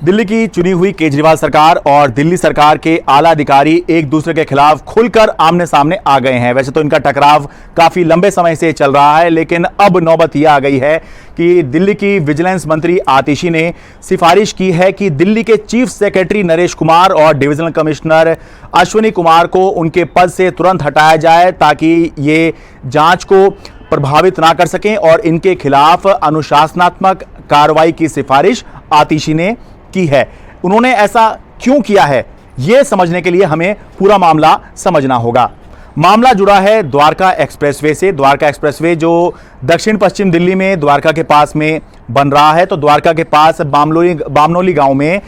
दिल्ली की चुनी हुई केजरीवाल सरकार और दिल्ली सरकार के आला अधिकारी एक दूसरे के खिलाफ खुलकर आमने सामने आ गए हैं। वैसे तो इनका टकराव काफी लंबे समय से चल रहा है, लेकिन अब नौबत यह आ गई है कि दिल्ली की विजिलेंस मंत्री आतिशी ने सिफारिश की है कि दिल्ली के चीफ सेक्रेटरी नरेश कुमार और डिविजनल कमिश्नर अश्विनी कुमार को उनके पद से तुरंत हटाया जाए, ताकि ये जांच को प्रभावित ना कर सकें और इनके खिलाफ अनुशासनात्मक कार्रवाई की सिफारिश आतिशी ने की है। उन्होंने ऐसा क्यों किया है, यह समझने के लिए हमें पूरा मामला समझना होगा। मामला जुड़ा है द्वारका एक्सप्रेसवे से। द्वारका एक्सप्रेसवे जो दक्षिण पश्चिम दिल्ली में द्वारका के पास में बन रहा है, तो द्वारका के पास बामनोली गांव में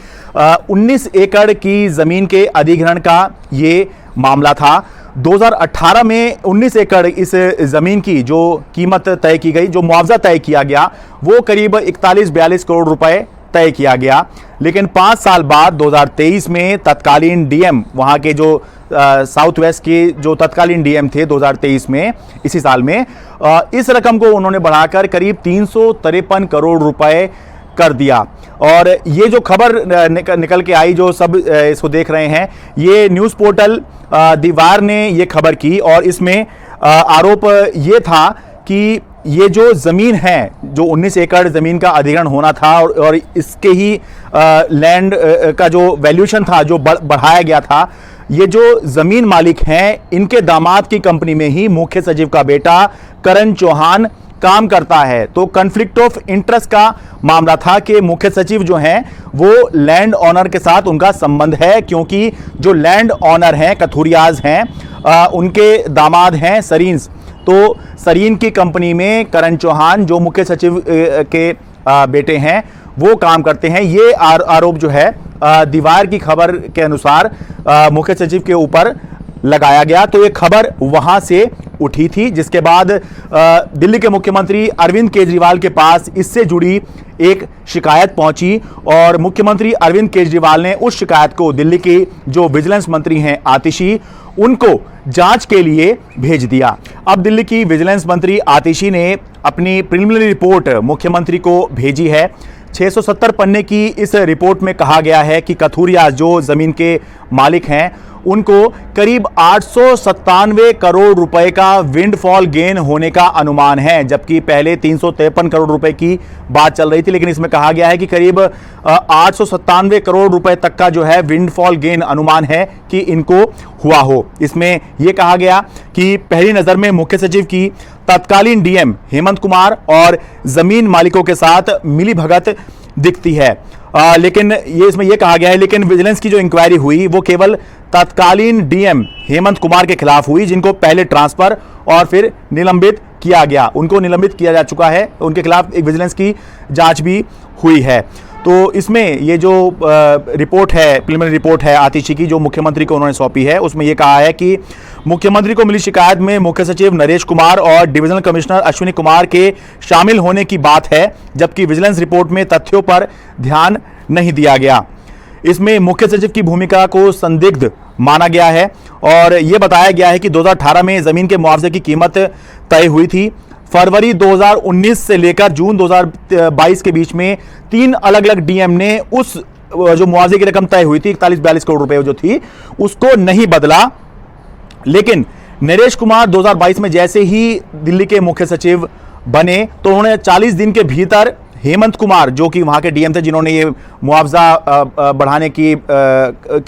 19 एकड़ की जमीन के अधिग्रहण का ये मामला था। 2018 में 19 एकड़ इस जमीन की जो कीमत तय की गई, जो मुआवजा तय किया गया, वो करीब 41-42 करोड़ रुपए तय किया गया। लेकिन 5 साल बाद 2023 में तत्कालीन डीएम, वहां के जो साउथ वेस्ट के जो तत्कालीन डीएम थे 2023 में, इसी साल में इस रकम को उन्होंने बढ़ाकर करीब 353 करोड़ रुपए कर दिया। और ये जो खबर निकल के आई, जो सब इसको देख रहे हैं, ये न्यूज़ पोर्टल दी वार ने ये खबर की और इसमें आरोप ये था कि ये जो ज़मीन है, जो 19 एकड़ ज़मीन का अधिग्रहण होना था और इसके ही लैंड का जो वैल्यूएशन था, जो बढ़ाया गया था, ये जो ज़मीन मालिक हैं, इनके दामाद की कंपनी में ही मुख्य सचिव का बेटा करण चौहान काम करता है। तो कॉन्फ्लिक्ट ऑफ इंटरेस्ट का मामला था कि मुख्य सचिव जो हैं वो लैंड ऑनर के साथ उनका संबंध है, क्योंकि जो लैंड ऑनर हैं कथूरियाज हैं, उनके दामाद हैं सरीन्स। तो सरीन की कंपनी में करण चौहान जो मुख्य सचिव के बेटे हैं वो काम करते हैं। ये आरोप जो है दीवार की खबर के अनुसार मुख्य सचिव के ऊपर लगाया गया। तो ये खबर वहां से उठी थी, जिसके बाद दिल्ली के मुख्यमंत्री अरविंद केजरीवाल के पास इससे जुड़ी एक शिकायत पहुंची और मुख्यमंत्री अरविंद केजरीवाल ने उस शिकायत को दिल्ली के जो विजिलेंस मंत्री हैं आतिशी, उनको जांच के लिए भेज दिया। अब दिल्ली की विजिलेंस मंत्री आतिशी ने अपनी प्रिलिमिनरी रिपोर्ट मुख्यमंत्री को भेजी है। 670 पन्ने की इस रिपोर्ट में कहा गया है कि कथूरिया जो जमीन के मालिक हैं, उनको करीब 897 करोड़ रुपए का विंडफॉल गेन होने का अनुमान है, जबकि पहले 353 करोड़ रुपए की बात चल रही थी। लेकिन इसमें कहा गया है कि करीब 897 करोड़ रुपए तक का जो है विंडफॉल गेन अनुमान है कि इनको हुआ हो। इसमें यह कहा गया कि पहली नजर में मुख्य सचिव की तत्कालीन डीएम हेमंत कुमार और जमीन मालिकों के साथ मिली भगत दिखती है। लेकिन इसमें यह कहा गया है, लेकिन विजिलेंस की जो इंक्वायरी हुई वो केवल तत्कालीन डीएम हेमंत कुमार के खिलाफ हुई, जिनको पहले ट्रांसफर और फिर निलंबित किया गया। उनको निलंबित किया जा चुका है, उनके खिलाफ एक विजिलेंस की जांच भी हुई है। तो इसमें ये जो रिपोर्ट है, प्रिलिमिनरी रिपोर्ट है आतिशी की, जो मुख्यमंत्री को उन्होंने सौंपी है, उसमें यह कहा है कि मुख्यमंत्री को मिली शिकायत में मुख्य सचिव नरेश कुमार और डिविजनल कमिश्नर अश्विनी कुमार के शामिल होने की बात है, जबकि विजिलेंस रिपोर्ट में तथ्यों पर ध्यान नहीं दिया गया। इसमें मुख्य सचिव की भूमिका को संदिग्ध माना गया है और यह बताया गया है कि 2018 में जमीन के मुआवजे की कीमत तय हुई थी। फरवरी 2019 से लेकर जून 2022 के बीच में 3 अलग अलग डीएम ने उस जो मुआवजे की रकम तय हुई थी 41-42 करोड़ रुपए जो थी, उसको नहीं बदला। लेकिन नरेश कुमार 2022 में जैसे ही दिल्ली के मुख्य सचिव बने, तो उन्होंने 40 दिन के भीतर हेमंत कुमार, जो कि वहां के डीएम थे, जिन्होंने ये मुआवजा बढ़ाने की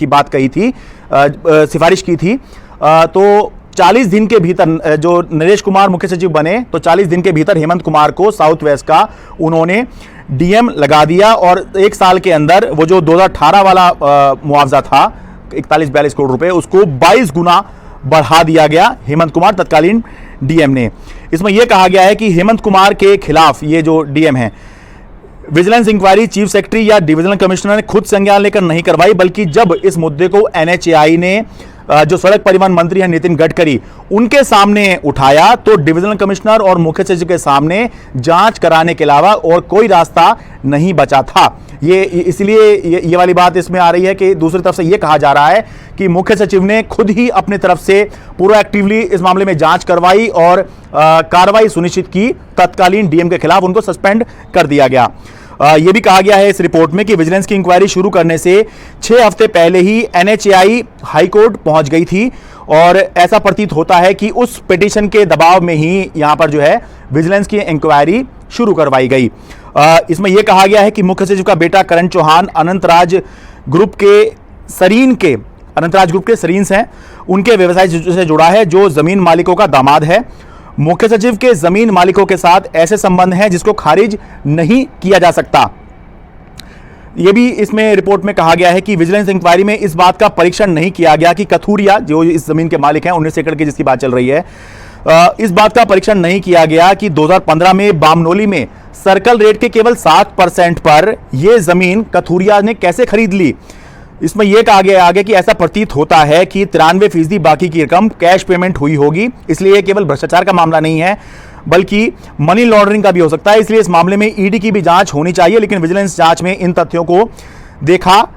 बात कही थी, सिफारिश की थी, तो 40 दिन के भीतर जो नरेश कुमार मुख्य सचिव बने, तो 40 दिन के भीतर हेमंत कुमार को साउथ वेस्ट का उन्होंने डीएम लगा दिया और 1 साल के अंदर वो जो 2018 वाला मुआवजा था 41-42 करोड़ रुपए, उसको 22 गुना बढ़ा दिया गया हेमंत कुमार तत्कालीन डीएम ने। इसमें यह कहा गया है कि हेमंत कुमार के खिलाफ ये जो डीएम है, विजिलेंस इंक्वायरी चीफ सेक्रेटरी या डिविजनल कमिश्नर ने खुद संज्ञान लेकर नहीं करवाई, बल्कि जब इस मुद्दे को एनएचएआई ने, जो सड़क परिवहन मंत्री हैं नितिन गडकरी, उनके सामने उठाया, तो डिविजनल कमिश्नर और मुख्य सचिव के सामने जांच कराने के अलावा और कोई रास्ता नहीं बचा था। ये इसलिए ये वाली बात इसमें आ रही है कि दूसरी तरफ से ये कहा जा रहा है कि मुख्य सचिव ने खुद ही अपनी तरफ से प्रोएक्टिवली इस मामले में जांच करवाई और कार्रवाई सुनिश्चित की। तत्कालीन डीएम के खिलाफ उनको सस्पेंड कर दिया गया। यह भी कहा गया है इस रिपोर्ट में कि विजिलेंस की इंक्वायरी शुरू करने से 6 हफ्ते पहले ही एनएचएआई हाईकोर्ट पहुंच गई थी और ऐसा प्रतीत होता है कि उस पिटीशन के दबाव में ही यहां पर जो है विजिलेंस की इंक्वायरी शुरू करवाई गई। इसमें यह कहा गया है कि मुख्य सचिव का बेटा करण चौहान अनंतराज ग्रुप के सरीन्स हैं, उनके व्यवसाय से जुड़ा है, जो जमीन मालिकों का दामाद है। मुख्य सचिव के जमीन मालिकों के साथ ऐसे संबंध हैं जिसको खारिज नहीं किया जा सकता। यह भी इसमें रिपोर्ट में कहा गया है कि विजिलेंस इंक्वायरी में इस बात का परीक्षण नहीं किया गया कि कथूरिया, जो इस जमीन के मालिक हैं, 19 एकड़ की जिसकी बात चल रही है, इस बात का परीक्षण नहीं किया गया कि 2015 में बामनोली में सर्कल रेट के केवल 7% पर यह जमीन कथूरिया ने कैसे खरीद ली। इसमें यह कहा गया आगे कि ऐसा प्रतीत होता है कि 93% बाकी की रकम कैश पेमेंट हुई होगी, इसलिए यह केवल भ्रष्टाचार का मामला नहीं है बल्कि मनी लॉन्ड्रिंग का भी हो सकता है। इसलिए इस मामले में ईडी की भी जांच होनी चाहिए, लेकिन विजिलेंस जांच में इन तथ्यों को देखा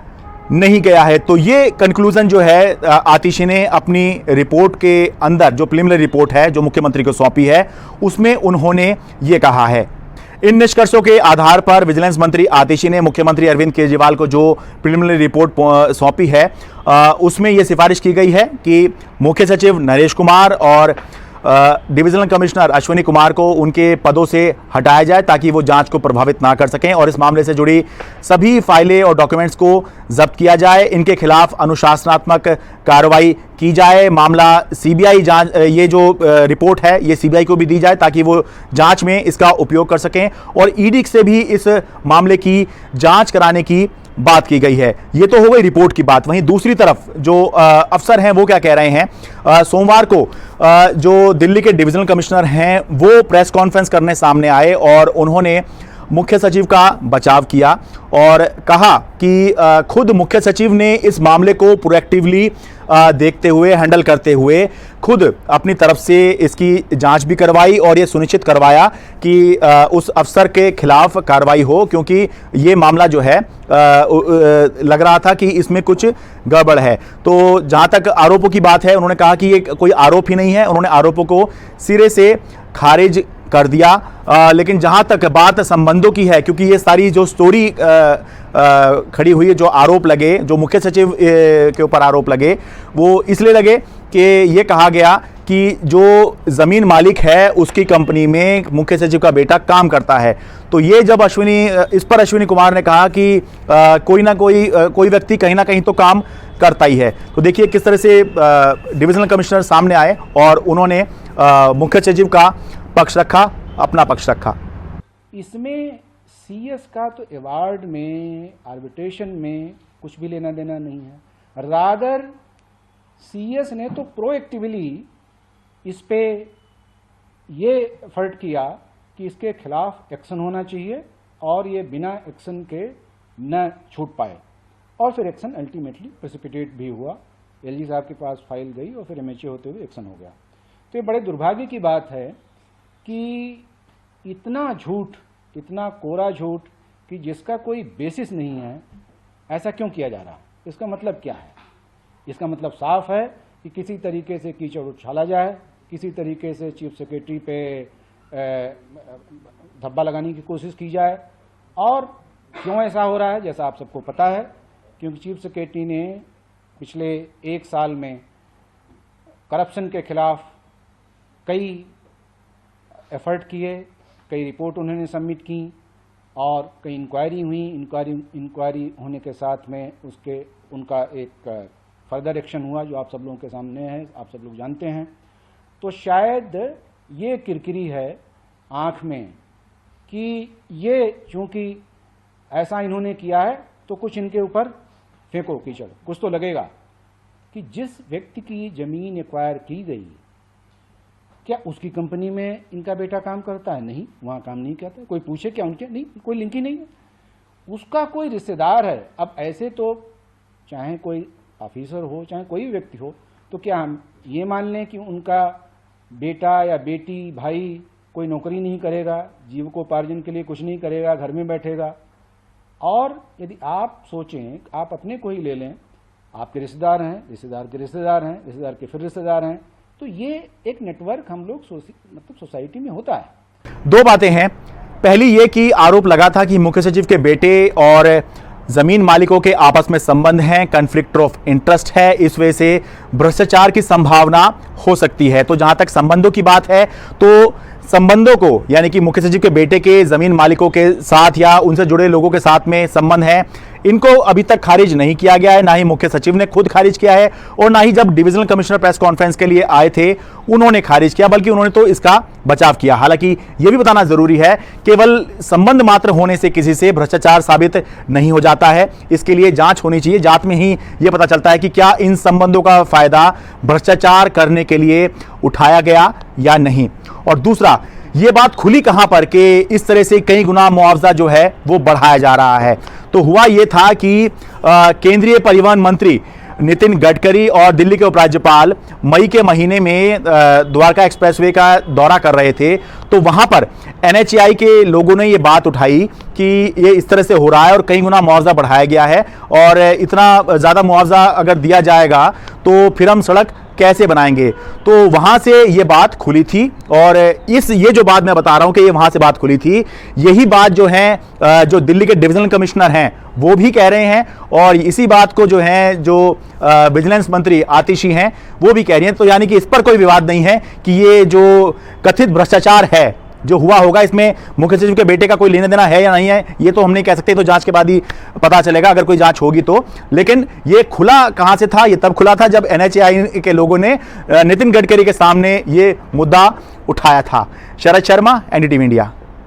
नहीं गया है। तो ये कंक्लूजन जो है आतिशी ने अपनी रिपोर्ट के अंदर, जो प्रिलिमिनरी रिपोर्ट है जो मुख्यमंत्री को सौंपी है, उसमें उन्होंने ये कहा है। इन निष्कर्षों के आधार पर विजिलेंस मंत्री आतिशी ने मुख्यमंत्री अरविंद केजरीवाल को जो प्रिलिमिनरी रिपोर्ट सौंपी है उसमें यह सिफारिश की गई है कि मुख्य सचिव नरेश कुमार और डिविजनल कमिश्नर अश्विनी कुमार को उनके पदों से हटाया जाए ताकि वो जांच को प्रभावित ना कर सकें और इस मामले से जुड़ी सभी फाइलें और डॉक्यूमेंट्स को जब्त किया जाए। इनके खिलाफ अनुशासनात्मक कार्रवाई की जाए। मामला सीबीआई जांच, ये जो रिपोर्ट है ये सीबीआई को भी दी जाए ताकि वो जांच में इसका उपयोग कर सकें और ईडी से भी इस मामले की जांच कराने की बात की गई है। ये तो हो गई रिपोर्ट की बात। वहीं दूसरी तरफ जो अफसर हैं वो क्या कह रहे हैं। सोमवार को जो दिल्ली के डिविजनल कमिश्नर हैं वो प्रेस कॉन्फ्रेंस करने सामने आए और उन्होंने मुख्य सचिव का बचाव किया और कहा कि खुद मुख्य सचिव ने इस मामले को प्रोएक्टिवली देखते हुए, हैंडल करते हुए खुद अपनी तरफ से इसकी जांच भी करवाई और यह सुनिश्चित करवाया कि उस अफसर के खिलाफ कार्रवाई हो, क्योंकि ये मामला जो है लग रहा था कि इसमें कुछ गड़बड़ है। तो जहां तक आरोपों की बात है, उन्होंने कहा कि ये कोई आरोप ही नहीं है, उन्होंने आरोपों को सिरे से खारिज कर दिया। लेकिन जहां तक बात संबंधों की है, क्योंकि ये सारी जो स्टोरी खड़ी हुई है, जो आरोप लगे, जो मुख्य सचिव के ऊपर आरोप लगे, वो इसलिए लगे कि ये कहा गया कि जो जमीन मालिक है उसकी कंपनी में मुख्य सचिव का बेटा काम करता है। तो ये जब इस पर अश्विनी कुमार ने कहा कि कोई ना कोई व्यक्ति कहीं ना कहीं तो काम करता ही है। तो देखिए किस तरह से डिविजनल कमिश्नर सामने आए और उन्होंने मुख्य सचिव का पक्ष रखा, अपना पक्ष रखा। इसमें सीएस का तो अवार्ड में, आर्बिट्रेशन में कुछ भी लेना देना नहीं है। रादर सीएस ने तो प्रोएक्टिवली इस पे ये एफर्ट किया कि इसके खिलाफ एक्शन होना चाहिए और ये बिना एक्शन के न छूट पाए, और फिर एक्शन अल्टीमेटली प्रेसिपिटेट भी हुआ। एलजी साहब के पास फाइल गई और फिर एमएचए होते हुए एक्शन हो गया। तो ये बड़े दुर्भाग्य की बात है कि इतना झूठ, इतना कोरा झूठ कि जिसका कोई बेसिस नहीं है, ऐसा क्यों किया जा रहा। इसका मतलब क्या है? इसका मतलब साफ है कि किसी तरीके से कीचड़ उछाला जाए, किसी तरीके से चीफ सेक्रेटरी पे धब्बा लगाने की कोशिश की जाए। और क्यों ऐसा हो रहा है, जैसा आप सबको पता है, क्योंकि चीफ सेक्रेटरी ने पिछले 1 साल में करप्शन के खिलाफ कई एफर्ट किए, कई रिपोर्ट उन्होंने सबमिट की और कई इंक्वायरी हुई। इंक्वायरी होने के साथ में उनका एक फर्दर एक्शन हुआ जो आप सब लोगों के सामने है, आप सब लोग जानते हैं। तो शायद ये किरकिरी है आँख में कि ये चूँकि ऐसा इन्होंने किया है तो कुछ इनके ऊपर फेंको कीचड़, कुछ तो लगेगा कि जिस व्यक्ति की ज़मीन एक्वायर की गई, क्या उसकी कंपनी में इनका बेटा काम करता है? नहीं, वहाँ काम नहीं करता। कोई पूछे क्या उनके? नहीं, कोई लिंक ही नहीं है। उसका कोई रिश्तेदार है। अब ऐसे तो चाहे कोई ऑफिसर हो, चाहे कोई भी व्यक्ति हो, तो क्या हम ये मान लें कि उनका बेटा या बेटी, भाई कोई नौकरी नहीं करेगा, जीविकोपार्जन के लिए कुछ नहीं करेगा, घर में बैठेगा? और यदि आप सोचें, आप अपने को ही ले लें, आपके रिश्तेदार हैं, रिश्तेदार के रिश्तेदार हैं, रिश्तेदार के फिर रिश्तेदार हैं, तो ये एक नेटवर्क हम लोग सोसाइटी में होता है। 2 बातें हैं। पहली ये कि आरोप लगा था कि मुख्य सचिव के बेटे और जमीन मालिकों के आपस में संबंध हैं, कॉन्फ्लिक्ट ऑफ इंटरेस्ट है, इस वजह से भ्रष्टाचार की संभावना हो सकती है। तो जहां तक संबंधों की बात है तो संबंधों को, यानी कि मुख्य सचिव के बेटे के जमीन मालिकों के साथ या उनसे जुड़े लोगों के साथ में संबंध है, इनको अभी तक खारिज नहीं किया गया है। ना ही मुख्य सचिव ने खुद खारिज किया है और ना ही जब डिविजनल कमिश्नर प्रेस कॉन्फ्रेंस के लिए आए थे उन्होंने खारिज किया, बल्कि उन्होंने तो इसका बचाव किया। हालांकि यह भी बताना जरूरी है, केवल संबंध मात्र होने से किसी से भ्रष्टाचार साबित नहीं हो जाता है, इसके लिए जांच होनी चाहिए। जांच में ही यह पता चलता है कि क्या इन संबंधों का फायदा भ्रष्टाचार करने के लिए उठाया गया या नहीं। और दूसरा, ये बात खुली कहां पर कि इस तरह से कई गुना मुआवजा जो है वो बढ़ाया जा रहा है। तो हुआ ये था कि केंद्रीय परिवहन मंत्री नितिन गडकरी और दिल्ली के उपराज्यपाल मई के महीने में द्वारका एक्सप्रेसवे का दौरा कर रहे थे, तो वहां पर NHAI के लोगों ने ये बात उठाई कि ये इस तरह से हो रहा है और कई गुना मुआवजा बढ़ाया गया है और इतना ज़्यादा मुआवजा अगर दिया जाएगा तो फिर हम सड़क कैसे बनाएंगे। तो वहां से ये बात खुली थी और ये जो बात मैं बता रहा हूं कि ये वहां से बात खुली थी, यही बात जो है जो दिल्ली के डिविजनल कमिश्नर हैं वो भी कह रहे हैं और इसी बात को जो है जो विजिलेंस मंत्री आतिशी हैं वो भी कह रही हैं। तो यानी कि इस पर कोई विवाद नहीं है कि ये जो कथित भ्रष्टाचार है जो हुआ होगा, इसमें मुख्य सचिव के बेटे का कोई लेना देना है या नहीं है ये तो हम नहीं कह सकते, तो जांच के बाद ही पता चलेगा अगर कोई जांच होगी तो। लेकिन ये खुला कहां से था? ये तब खुला था जब NHAI के लोगों ने नितिन गडकरी के सामने ये मुद्दा उठाया था। Sharad Sharma, NDTV India.